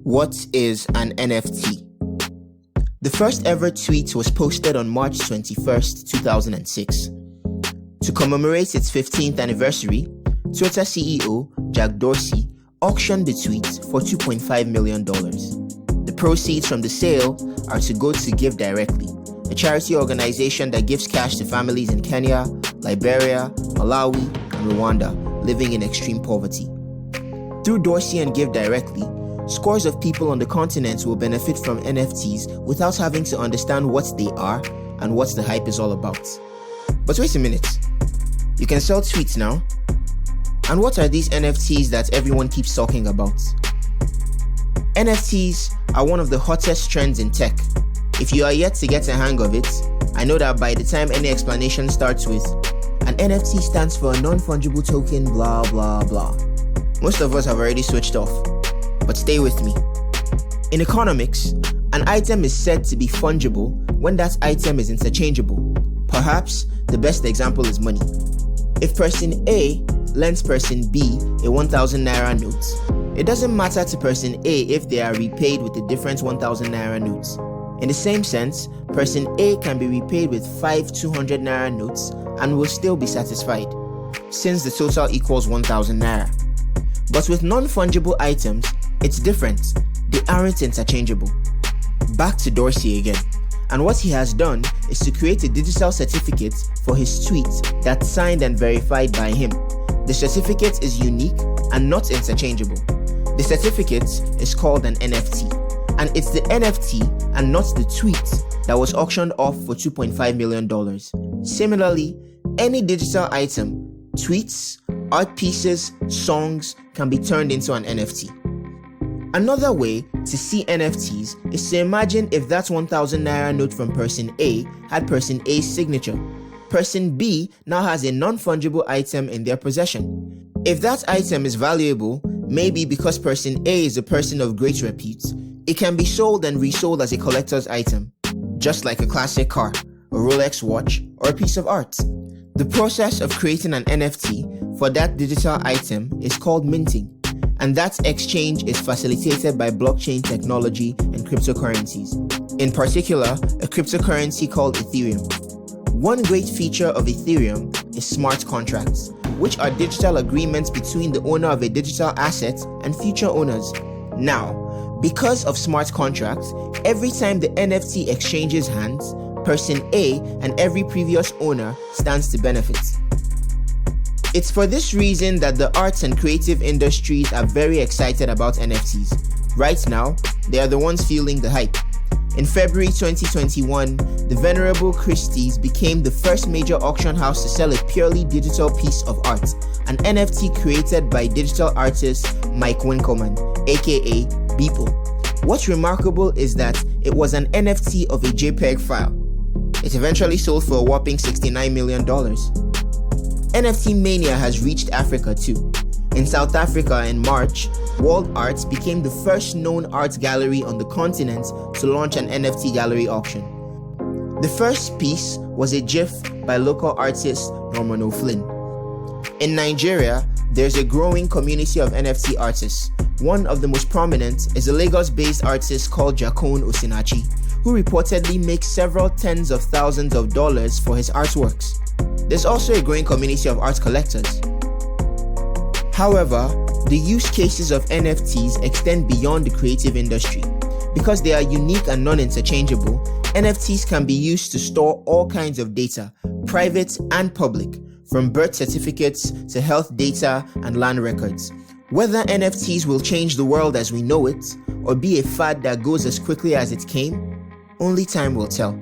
What is an NFT? The first ever tweet was posted on March 21st, 2006. To commemorate its 15th anniversary, Twitter CEO Jack Dorsey auctioned the tweet for $2.5 million. The proceeds from the sale are to go to get.Africa, a charity organization that gives cash to families in Kenya, Liberia, Malawi, and Rwanda living in extreme poverty. Through Dorsey and get.Africa, scores of people on the continent will benefit from NFTs without having to understand what they are and what the hype is all about. But wait a minute, you can sell tweets now? And what are these NFTs that everyone keeps talking about? NFTs are one of the hottest trends in tech. If you are yet to get a hang of it, I know that by the time any explanation starts with, an NFT stands for a non-fungible token, blah blah blah, most of us have already switched off. But stay with me. In economics, an item is said to be fungible when that item is interchangeable. Perhaps the best example is money. If person A lends person B a 1,000 naira note, it doesn't matter to person A if they are repaid with a different 1,000 naira notes. In the same sense, person A can be repaid with 5 200 naira notes and will still be satisfied, since the total equals 1,000 naira. But with non-fungible items, it's different. They aren't interchangeable. Back to Dorsey again. And what he has done is to create a digital certificate for his tweet that's signed and verified by him. The certificate is unique and not interchangeable. The certificate is called an NFT. And it's the NFT and not the tweet that was auctioned off for $2.5 million. Similarly, any digital item, tweets, art pieces, songs can be turned into an NFT. Another way to see NFTs is to imagine if that 1,000 naira note from person A had person A's signature. Person B now has a non-fungible item in their possession. If that item is valuable, maybe because person A is a person of great repute, it can be sold and resold as a collector's item, just like a classic car, a Rolex watch, or a piece of art. The process of creating an NFT for that digital item is called minting, and that exchange is facilitated by blockchain technology and cryptocurrencies, in particular, a cryptocurrency called Ethereum. One great feature of Ethereum is smart contracts, which are digital agreements between the owner of a digital asset and future owners. Now, because of smart contracts, every time the NFT exchanges hands, person A and every previous owner stands to benefit. It's for this reason that the arts and creative industries are very excited about NFTs. Right now, they are the ones fueling the hype. In February 2021, the Venerable Christie's became the first major auction house to sell a purely digital piece of art, an NFT created by digital artist Mike Winkelmann, aka Beeple. What's remarkable is that it was an NFT of a JPEG file. It eventually sold for a whopping $69 million. NFT mania has reached Africa too. In South Africa in March, World Arts became the first known art gallery on the continent to launch an NFT gallery auction. The first piece was a GIF by local artist Norman O'Flynn. In Nigeria, there's a growing community of NFT artists. One of the most prominent is a Lagos-based artist called Jacone Osinachi, who reportedly makes several tens of thousands of dollars for his artworks. There's also a growing community of art collectors. However, the use cases of NFTs extend beyond the creative industry. Because they are unique and non-interchangeable, NFTs can be used to store all kinds of data, private and public, from birth certificates to health data and land records. Whether NFTs will change the world as we know it, or be a fad that goes as quickly as it came, only time will tell.